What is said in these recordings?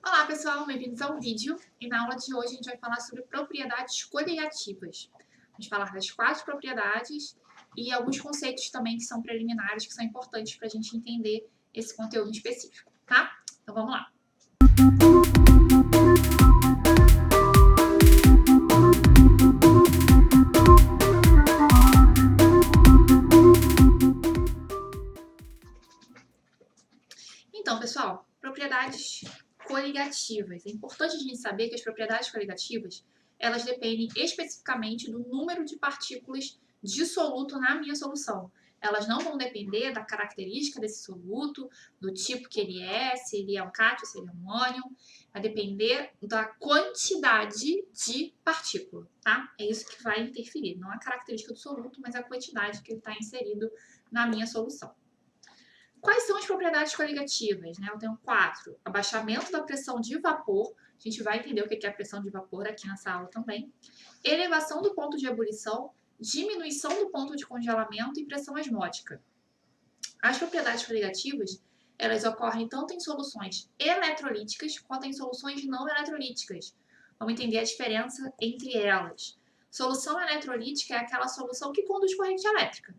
Olá pessoal, bem-vindos ao vídeo e na aula de hoje a gente vai falar sobre propriedades coligativas. Vamos falar das 4 propriedades e alguns conceitos também que são preliminares, que são importantes para a gente entender esse conteúdo específico, tá? Então vamos lá. Então pessoal, propriedades coligativas. É importante a gente saber que as propriedades coligativas elas dependem especificamente do número de partículas de soluto na minha solução. Elas não vão depender da característica desse soluto, do tipo que ele é, se ele é um cátion, se ele é um ânion. Vai depender da quantidade de partícula, tá? É isso que vai interferir. Não a característica do soluto, mas a quantidade que ele está inserido na minha solução. Quais são as propriedades coligativas? Eu tenho 4. Abaixamento da pressão de vapor. A gente vai entender o que é a pressão de vapor aqui nessa aula também. Elevação do ponto de ebulição, diminuição do ponto de congelamento e pressão osmótica. As propriedades coligativas, elas ocorrem tanto em soluções eletrolíticas quanto em soluções não eletrolíticas. Vamos entender a diferença entre elas. Solução eletrolítica é aquela solução que conduz corrente elétrica.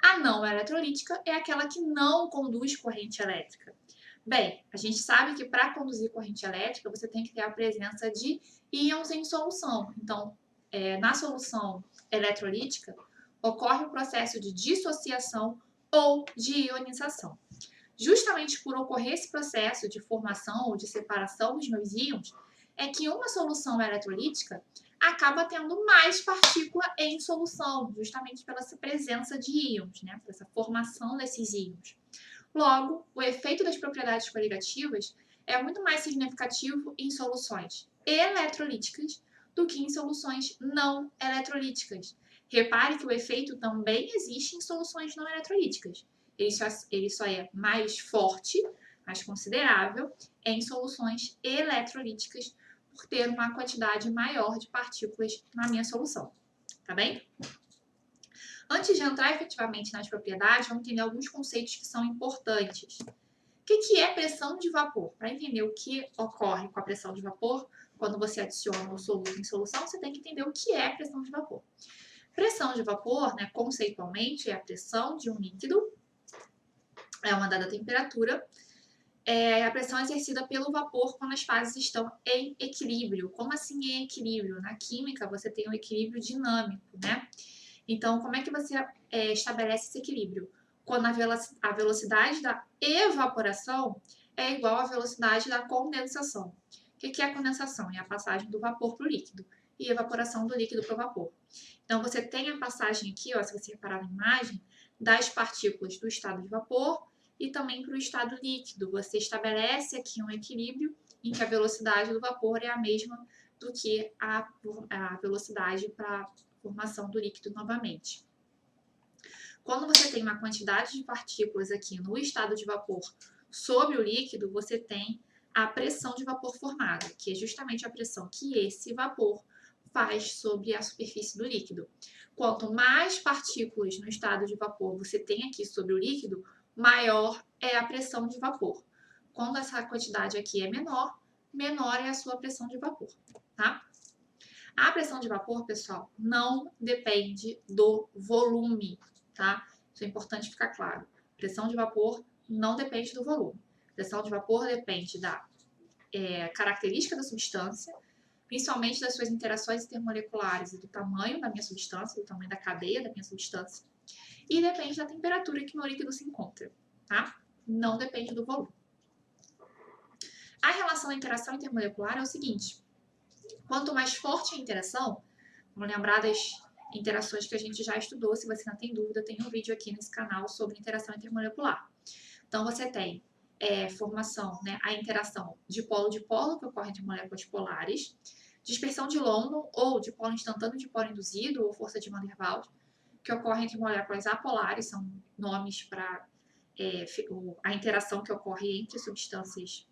A não eletrolítica é aquela que não conduz corrente elétrica. Bem, a gente sabe que para conduzir corrente elétrica você tem que ter a presença de íons em solução. Então, na solução eletrolítica, ocorre o processo de dissociação ou de ionização. Justamente por ocorrer esse processo de formação ou de separação dos meus íons, é que uma solução eletrolítica acaba tendo mais partícula em solução, justamente pela presença de íons, por essa formação desses íons. Logo, o efeito das propriedades coligativas é muito mais significativo em soluções eletrolíticas do que em soluções não eletrolíticas. Repare que o efeito também existe em soluções não eletrolíticas. Ele só é mais forte, mais considerável, em soluções eletrolíticas, por ter uma quantidade maior de partículas na minha solução. Tá bem? Antes de entrar efetivamente nas propriedades, vamos entender alguns conceitos que são importantes. O que é pressão de vapor? Para entender o que ocorre com a pressão de vapor, quando você adiciona o soluto em solução, você tem que entender o que é pressão de vapor. Pressão de vapor, conceitualmente, é a pressão de um líquido, é uma dada temperatura, é a pressão exercida pelo vapor quando as fases estão em equilíbrio. Como assim em equilíbrio? Na química, você tem um equilíbrio dinâmico, Então, como é que você estabelece esse equilíbrio? Quando a velocidade da evaporação é igual à velocidade da condensação. O que é a condensação? É a passagem do vapor para o líquido e a evaporação do líquido para o vapor. Então, você tem a passagem aqui, se você reparar na imagem, das partículas do estado de vapor e também para o estado líquido. Você estabelece aqui um equilíbrio em que a velocidade do vapor é a mesma do que a velocidade para a formação do líquido novamente. Quando você tem uma quantidade de partículas aqui no estado de vapor sobre o líquido, você tem a pressão de vapor formada, que é justamente a pressão que esse vapor faz sobre a superfície do líquido. Quanto mais partículas no estado de vapor você tem aqui sobre o líquido, maior é a pressão de vapor. Quando essa quantidade aqui é menor, menor é a sua pressão de vapor, tá? A pressão de vapor, pessoal, não depende do volume, tá? Isso é importante ficar claro. Pressão de vapor não depende do volume. Pressão de vapor depende da característica da substância, principalmente das suas interações intermoleculares e do tamanho da minha substância, do tamanho da cadeia da minha substância, e depende da temperatura que o meu líquido se encontra, tá? Não depende do volume. A relação da interação intermolecular é o seguinte: quanto mais forte a interação, vamos lembrar das interações que a gente já estudou, se você não tem dúvida, tem um vídeo aqui nesse canal sobre interação intermolecular. Então, você tem formação, a interação de polo, que ocorre entre moléculas polares, dispersão de London ou de polo instantâneo de polo induzido, ou força de Van der Waals, que ocorre entre moléculas apolares, são nomes para a interação que ocorre entre substâncias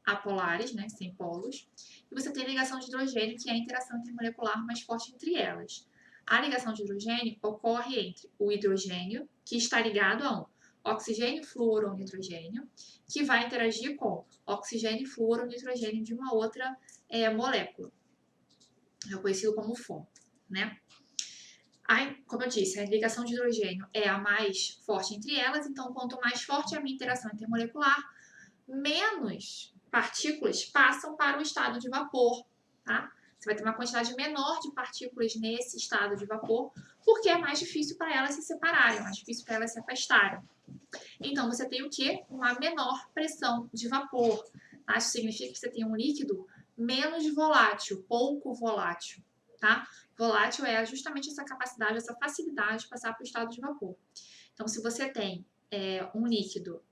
apolares, sem polos. E você tem a ligação de hidrogênio, que é a interação intermolecular mais forte entre elas. A ligação de hidrogênio ocorre entre o hidrogênio, que está ligado a um oxigênio, flúor ou nitrogênio, que vai interagir com oxigênio, flúor ou nitrogênio de uma outra molécula. É conhecido como FON, né? Aí, como eu disse, a ligação de hidrogênio é a mais forte entre elas, então quanto mais forte é a minha interação intermolecular, menos partículas passam para o estado de vapor, tá? Você vai ter uma quantidade menor de partículas nesse estado de vapor, porque é mais difícil para elas se separarem, é mais difícil para elas se afastarem. Então, você tem o quê? Uma menor pressão de vapor. Tá? Isso significa que você tem um líquido menos volátil, pouco volátil, tá? Volátil é justamente essa capacidade, essa facilidade de passar para o estado de vapor. Então, se você tem um líquido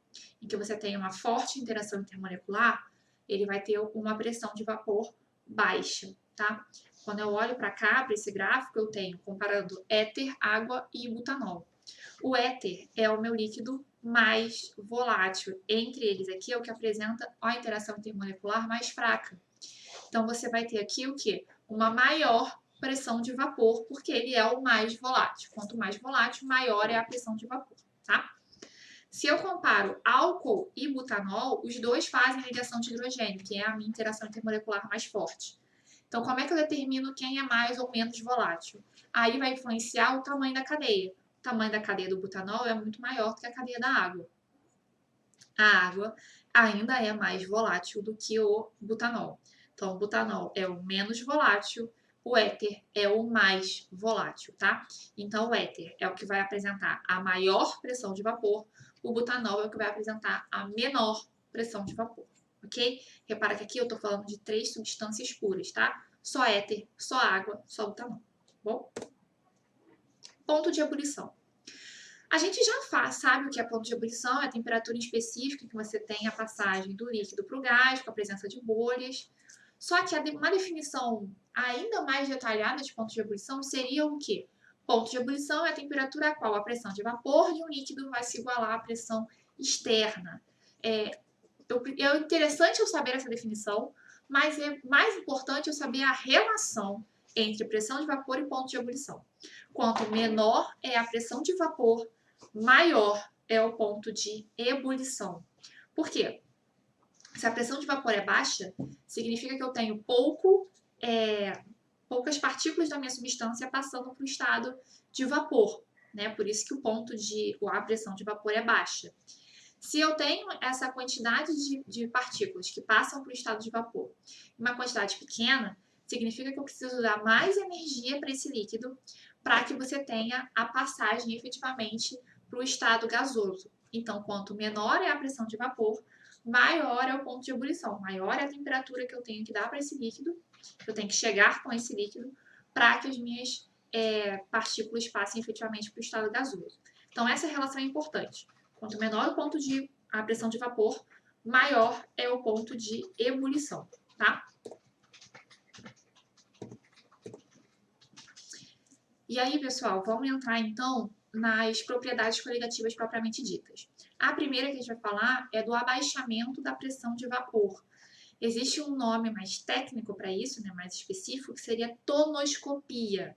em que você tem uma forte interação intermolecular, ele vai ter uma pressão de vapor baixa, tá? Quando eu olho para cá, para esse gráfico, eu tenho comparando éter, água e butanol. O éter é o meu líquido mais volátil. Entre eles aqui é o que apresenta a interação intermolecular mais fraca. Então, você vai ter aqui o quê? Uma maior pressão de vapor, porque ele é o mais volátil. Quanto mais volátil, maior é a pressão de vapor, tá? Se eu comparo álcool e butanol, os dois fazem ligação de hidrogênio, que é a minha interação intermolecular mais forte. Então, como é que eu determino quem é mais ou menos volátil? Aí vai influenciar o tamanho da cadeia. O tamanho da cadeia do butanol é muito maior do que a cadeia da água. A água ainda é mais volátil do que o butanol. Então, o butanol é o menos volátil, o éter é o mais volátil, tá? Então, o éter é o que vai apresentar a maior pressão de vapor, o butanol é o que vai apresentar a menor pressão de vapor, ok? Repara que aqui eu tô falando de 3 substâncias puras, tá? Só éter, só água, só butanol, tá bom? Ponto de ebulição. A gente já sabe o que é ponto de ebulição, é a temperatura específica que você tem a passagem do líquido para o gás, com a presença de bolhas. Só que uma definição ainda mais detalhada de ponto de ebulição seria o quê? Ponto de ebulição é a temperatura a qual a pressão de vapor de um líquido vai se igualar à pressão externa. É interessante eu saber essa definição, mas é mais importante eu saber a relação entre pressão de vapor e ponto de ebulição. Quanto menor é a pressão de vapor, maior é o ponto de ebulição. Por quê? Se a pressão de vapor é baixa, significa que eu tenho poucas partículas da minha substância passando para o estado de vapor, né? Por isso que a pressão de vapor é baixa. Se eu tenho essa quantidade de partículas que passam para o estado de vapor, uma quantidade pequena, significa que eu preciso dar mais energia para esse líquido para que você tenha a passagem efetivamente para o estado gasoso. Então, quanto menor é a pressão de vapor, maior é o ponto de ebulição, maior é a temperatura que eu tenho que dar para esse líquido, eu tenho que chegar com esse líquido para que as minhas partículas passem efetivamente para o estado gasoso. Então, essa relação é importante. Quanto menor o ponto a pressão de vapor, maior é o ponto de ebulição, tá? E aí, pessoal, vamos entrar então nas propriedades coligativas propriamente ditas. A primeira que a gente vai falar é do abaixamento da pressão de vapor. Existe um nome mais técnico para isso, né, mais específico, que seria tonoscopia.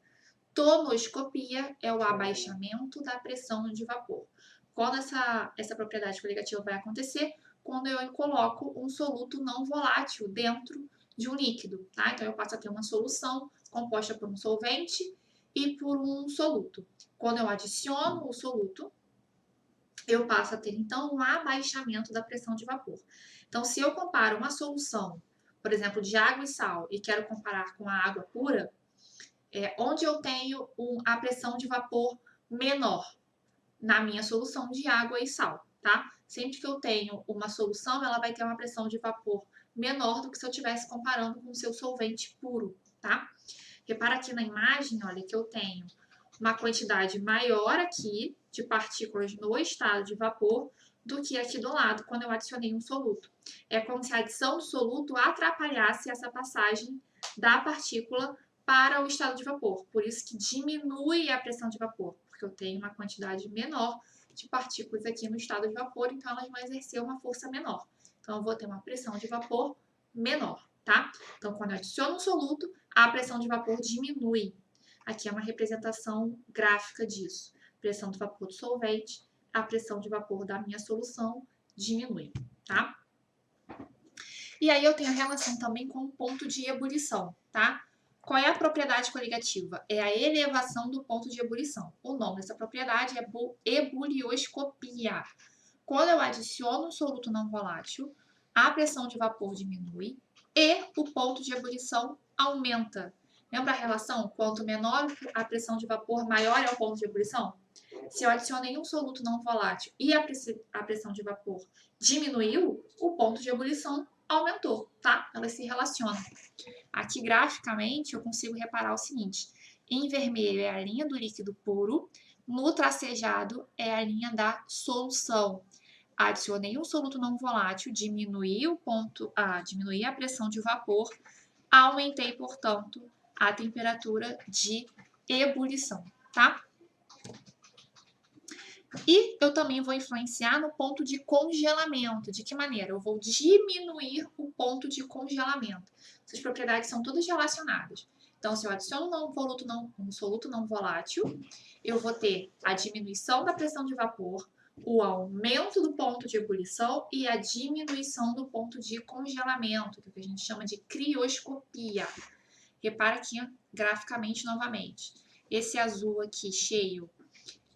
Tonoscopia é o abaixamento da pressão de vapor. Quando essa propriedade coligativa vai acontecer? Quando eu coloco um soluto não volátil dentro de um líquido, tá? Então, eu passo a ter uma solução composta por um solvente e por um soluto. Quando eu adiciono o soluto, eu passo a ter, então, um abaixamento da pressão de vapor. Então, se eu comparo uma solução, por exemplo, de água e sal, e quero comparar com a água pura, onde eu tenho a pressão de vapor menor na minha solução de água e sal, tá? Sempre que eu tenho uma solução, ela vai ter uma pressão de vapor menor do que se eu estivesse comparando com o seu solvente puro, tá? Repara aqui na imagem, olha, que eu tenho uma quantidade maior aqui de partículas no estado de vapor do que aqui do lado, quando eu adicionei um soluto. É como se a adição do soluto atrapalhasse essa passagem da partícula para o estado de vapor. Por isso que diminui a pressão de vapor, porque eu tenho uma quantidade menor de partículas aqui no estado de vapor, então elas vão exercer uma força menor. Então, eu vou ter uma pressão de vapor menor, tá? Então, quando eu adiciono um soluto, a pressão de vapor diminui. Aqui é uma representação gráfica disso. Pressão do vapor do solvente, a pressão de vapor da minha solução diminui, tá? E aí eu tenho a relação também com o ponto de ebulição, tá? Qual é a propriedade coligativa? É a elevação do ponto de ebulição. O nome dessa propriedade é ebulioscopia. Quando eu adiciono um soluto não volátil, a pressão de vapor diminui e o ponto de ebulição aumenta. Lembra a relação? Quanto menor a pressão de vapor, maior é o ponto de ebulição? Se eu adicionei um soluto não volátil e a pressão de vapor diminuiu, o ponto de ebulição aumentou, tá? Elas se relacionam. Aqui, graficamente, eu consigo reparar o seguinte. Em vermelho é a linha do líquido puro, no tracejado é a linha da solução. Adicionei um soluto não volátil, diminuí a pressão de vapor, aumentei, portanto, a temperatura de ebulição, tá? E eu também vou influenciar no ponto de congelamento. De que maneira? Eu vou diminuir o ponto de congelamento. Essas propriedades são todas relacionadas. Então, se eu adiciono um soluto não volátil, eu vou ter a diminuição da pressão de vapor, o aumento do ponto de ebulição e a diminuição do ponto de congelamento, que é o que a gente chama de crioscopia. Repara aqui graficamente novamente. Esse azul aqui cheio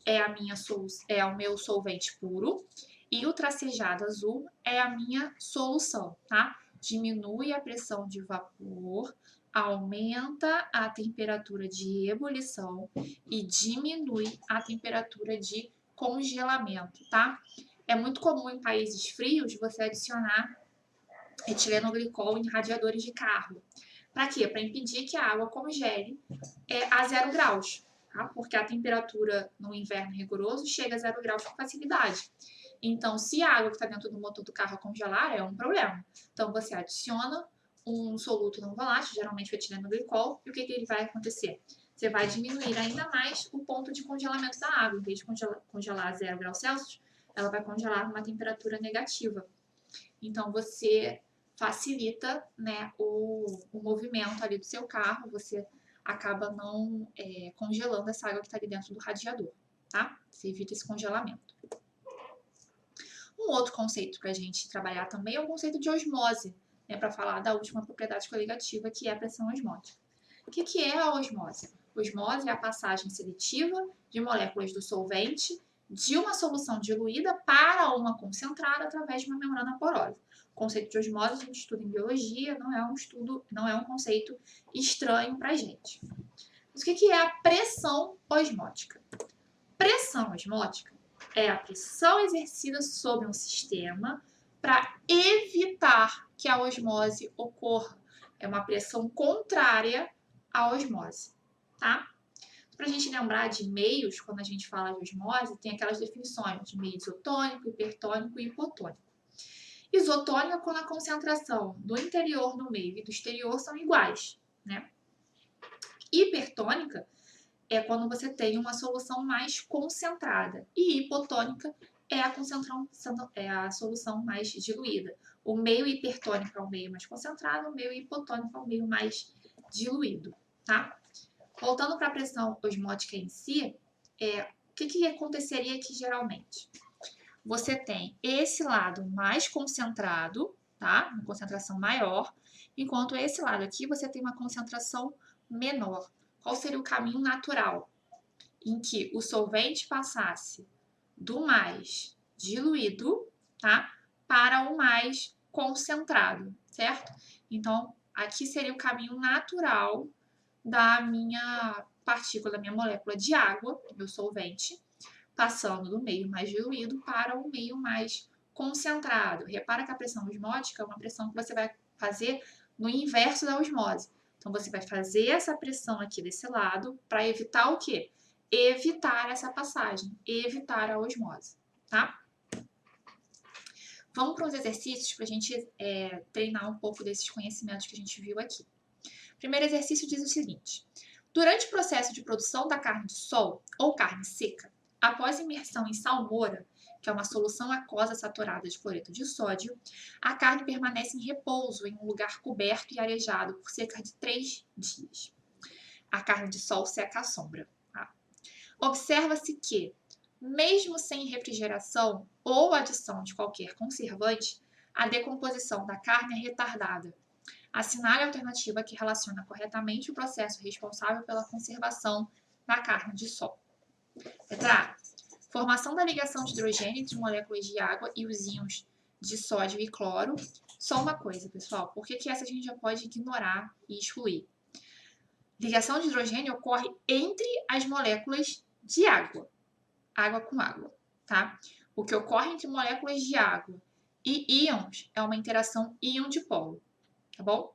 é o meu solvente puro e o tracejado azul é a minha solução, tá? Diminui a pressão de vapor, aumenta a temperatura de ebulição e diminui a temperatura de congelamento, tá? É muito comum em países frios você adicionar etilenoglicol em radiadores de carro. Para quê? Para impedir que a água congele a 0 graus. Tá? Porque a temperatura no inverno rigoroso chega a 0 graus com facilidade. Então, se a água que está dentro do motor do carro congelar, é um problema. Então, você adiciona um soluto não volátil, geralmente o etilenoglicol, e o que ele vai acontecer? Você vai diminuir ainda mais o ponto de congelamento da água. Em vez de congelar a 0 graus Celsius, ela vai congelar numa temperatura negativa. Então, você facilita, né, o movimento ali do seu carro, você acaba não congelando essa água que está ali dentro do radiador, tá? Você evita esse congelamento. Um outro conceito para a gente trabalhar também é o conceito de osmose, né, para falar da última propriedade coligativa, que é a pressão osmótica. O que é a osmose? Osmose é a passagem seletiva de moléculas do solvente de uma solução diluída para uma concentrada através de uma membrana porosa. O conceito de osmose a gente estuda em biologia, não é um conceito estranho para a gente. Mas o que é a pressão osmótica? Pressão osmótica é a pressão exercida sobre um sistema para evitar que a osmose ocorra. É uma pressão contrária à osmose, tá? Para a gente lembrar de meios, quando a gente fala de osmose, tem aquelas definições de meio isotônico, hipertônico e hipotônico. Isotônico é quando a concentração do interior do meio e do exterior são iguais, né? Hipertônica é quando você tem uma solução mais concentrada. E hipotônica é a solução mais diluída. O meio hipertônico é o meio mais concentrado, o meio hipotônico é o meio mais diluído, tá? Voltando para a pressão osmótica em si, o que aconteceria aqui geralmente? Você tem esse lado mais concentrado, tá? Uma concentração maior, enquanto esse lado aqui você tem uma concentração menor. Qual seria o caminho natural? Em que o solvente passasse do mais diluído, tá? Para o mais concentrado, certo? Então, aqui seria o caminho natural da minha partícula, da minha molécula de água, do meu solvente, passando do meio mais diluído para o meio mais concentrado. Repara que a pressão osmótica é uma pressão que você vai fazer no inverso da osmose. Então, você vai fazer essa pressão aqui desse lado para evitar o quê? Evitar essa passagem, evitar a osmose, tá? Vamos para os exercícios para a gente treinar um pouco desses conhecimentos que a gente viu aqui. O primeiro exercício diz o seguinte: durante o processo de produção da carne de sol ou carne seca, após imersão em salmoura, que é uma solução aquosa saturada de cloreto de sódio, a carne permanece em repouso em um lugar coberto e arejado por cerca de 3 dias. A carne de sol seca à sombra. Tá? Observa-se que, Mesmo sem refrigeração ou adição de qualquer conservante, a decomposição da carne é retardada. Assinale a alternativa que relaciona corretamente o processo responsável pela conservação da carne de sol. Letra A. Formação da ligação de hidrogênio entre moléculas de água e os íons de sódio e cloro. Só uma coisa, pessoal, por que essa a gente já pode ignorar e excluir? Ligação de hidrogênio ocorre entre as moléculas de água. Água com água, tá? O que ocorre entre moléculas de água e íons é uma interação íon-dipolo, tá bom?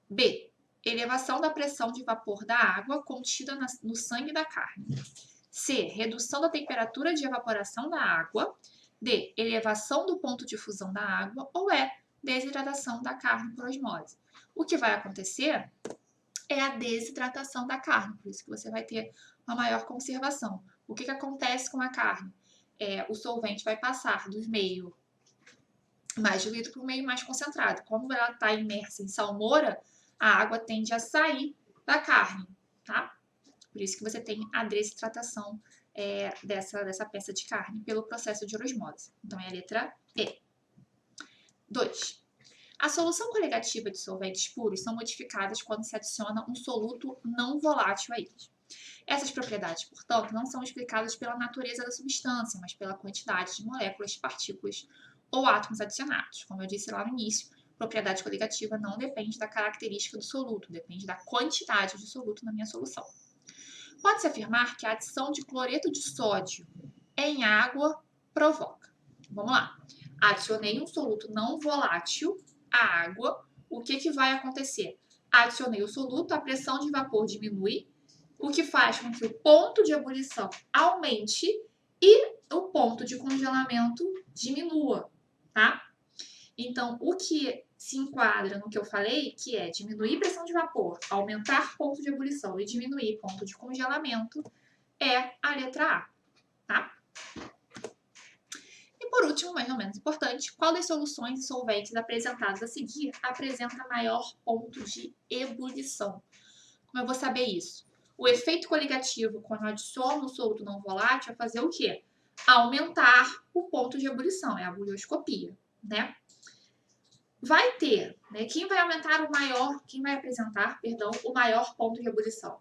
B. Elevação da pressão de vapor da água contida no sangue da carne. C. Redução da temperatura de evaporação da água. D. Elevação do ponto de fusão da água. Ou E. Desidratação da carne por osmose. O que vai acontecer é a desidratação da carne, por isso que você vai ter uma maior conservação. O que acontece com a carne? O solvente vai passar do meio mais diluído para o meio mais concentrado. Como ela está imersa em salmoura, a água tende a sair da carne, tá? Por isso que você tem a desidratação dessa peça de carne pelo processo de osmose. Então, é a letra E. 2. A solução coligativa de solventes puros são modificadas quando se adiciona um soluto não volátil a eles. Essas propriedades, portanto, não são explicadas pela natureza da substância, mas pela quantidade de moléculas, partículas ou átomos adicionados. Como eu disse lá no início, propriedade coligativa não depende da característica do soluto, depende da quantidade de soluto na minha solução. Pode-se afirmar que a adição de cloreto de sódio em água provoca. Vamos lá. Adicionei um soluto não volátil à água. O que vai acontecer? Adicionei o soluto, a pressão de vapor diminui, o que faz com que o ponto de ebulição aumente e o ponto de congelamento diminua, tá? Então, o que se enquadra no que eu falei, que é diminuir pressão de vapor, aumentar ponto de ebulição e diminuir ponto de congelamento, é a letra A, tá? E por último, mas não menos importante, qual das soluções e solventes apresentadas a seguir apresenta maior ponto de ebulição? Como eu vou saber isso? O efeito coligativo, quando eu adiciono o soluto não volátil, é fazer o quê? Aumentar o ponto de ebulição, é a bulioscopia, né? Vai ter, né? Quem vai apresentar, o maior ponto de ebulição?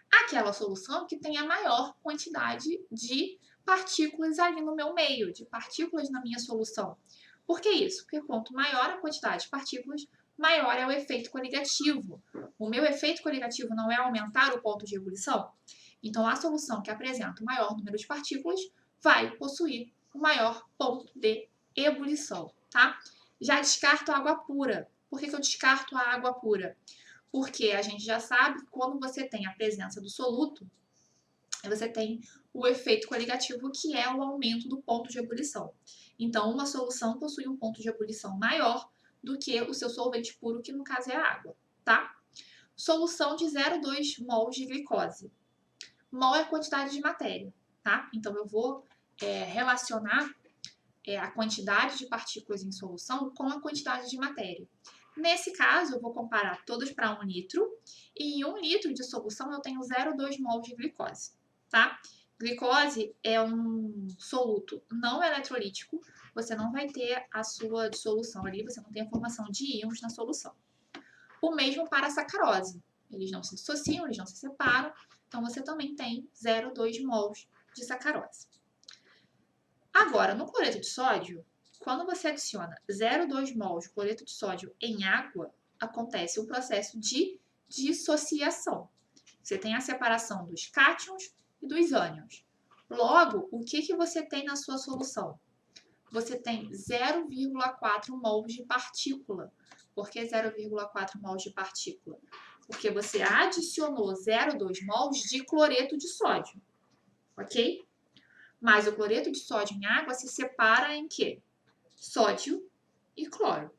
Aquela solução que tem a maior quantidade de partículas ali no meu meio, de partículas na minha solução. Por que isso? Porque quanto maior a quantidade de partículas, maior é o efeito coligativo. O meu efeito coligativo não é aumentar o ponto de ebulição? Então, a solução que apresenta o maior número de partículas vai possuir o maior ponto de ebulição, tá? Já descarto a água pura. Por que eu descarto a água pura? Porque a gente já sabe que quando você tem a presença do soluto, você tem o efeito coligativo, que é o aumento do ponto de ebulição. Então, uma solução possui um ponto de ebulição maior do que o seu solvente puro, que no caso é a água, tá? Solução de 0,2 mols de glicose. Mol é a quantidade de matéria, tá? Então, eu vou relacionar a quantidade de partículas em solução com a quantidade de matéria. Nesse caso, eu vou comparar todos para 1 litro, e em 1 litro de solução eu tenho 0,2 mols de glicose, tá? Glicose é um soluto não eletrolítico, você não vai ter a sua dissolução ali, você não tem a formação de íons na solução. O mesmo para a sacarose, eles não se dissociam, eles não se separam, então você também tem 0,2 mols de sacarose. Agora, no cloreto de sódio, quando você adiciona 0,2 mols de cloreto de sódio em água, acontece um processo de dissociação. Você tem a separação dos cátions e dos ânions. Logo, o que você tem na sua solução? Você tem 0,4 mols de partícula. Por que 0,4 mols de partícula? Porque você adicionou 0,2 mols de cloreto de sódio, ok? Mas o cloreto de sódio em água se separa em quê? Sódio e cloro.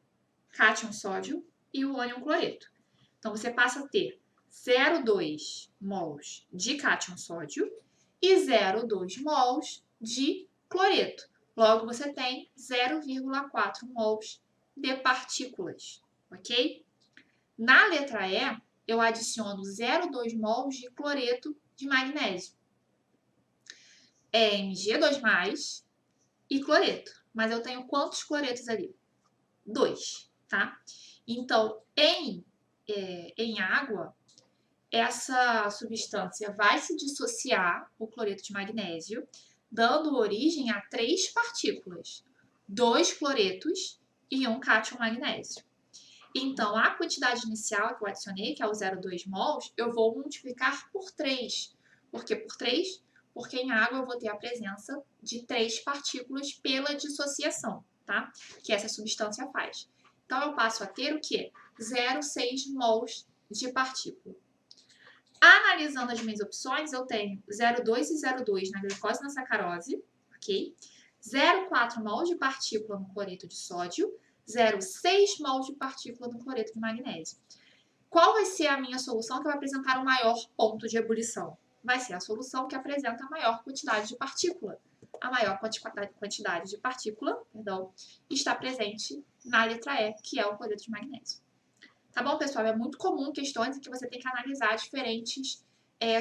Cátion sódio e o ânion cloreto. Então, você passa a ter 0,2 mols de cátion sódio e 0,2 mols de cloreto. Logo, você tem 0,4 mols de partículas, ok? Na letra E, eu adiciono 0,2 mols de cloreto de magnésio. Mg2+, e cloreto. Mas eu tenho quantos cloretos ali? 2, tá? Então, em água, essa substância vai se dissociar, o cloreto de magnésio, dando origem a 3 partículas, 2 cloretos e 1 cátion magnésio. Então, a quantidade inicial que eu adicionei, que é o 0,2 mols, eu vou multiplicar por 3. Por que por 3? Porque em água eu vou ter a presença de 3 partículas pela dissociação, tá? Que essa substância faz. Então, eu passo a ter o quê? 0,6 mols de partícula. Analisando as minhas opções, eu tenho 0,2 e 0,2 na glicose e na sacarose, ok? 0,4 mols de partícula no cloreto de sódio, 0,6 mols de partícula no cloreto de magnésio. Qual vai ser a minha solução que vai apresentar o maior ponto de ebulição? Vai ser a solução que apresenta a maior quantidade de partícula. A maior quantidade de partícula, está presente na letra E, que é o cloreto de magnésio. Tá bom, pessoal? É muito comum questões em que você tem que analisar diferentes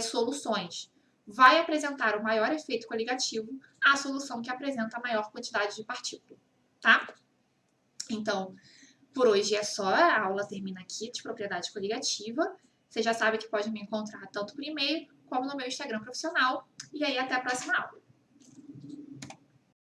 soluções. Vai apresentar o maior efeito coligativo a solução que apresenta a maior quantidade de partícula, tá? Então, por hoje é só, a aula termina aqui de propriedade coligativa. Você já sabe que pode me encontrar tanto por e-mail como no meu Instagram profissional. E aí, até a próxima aula.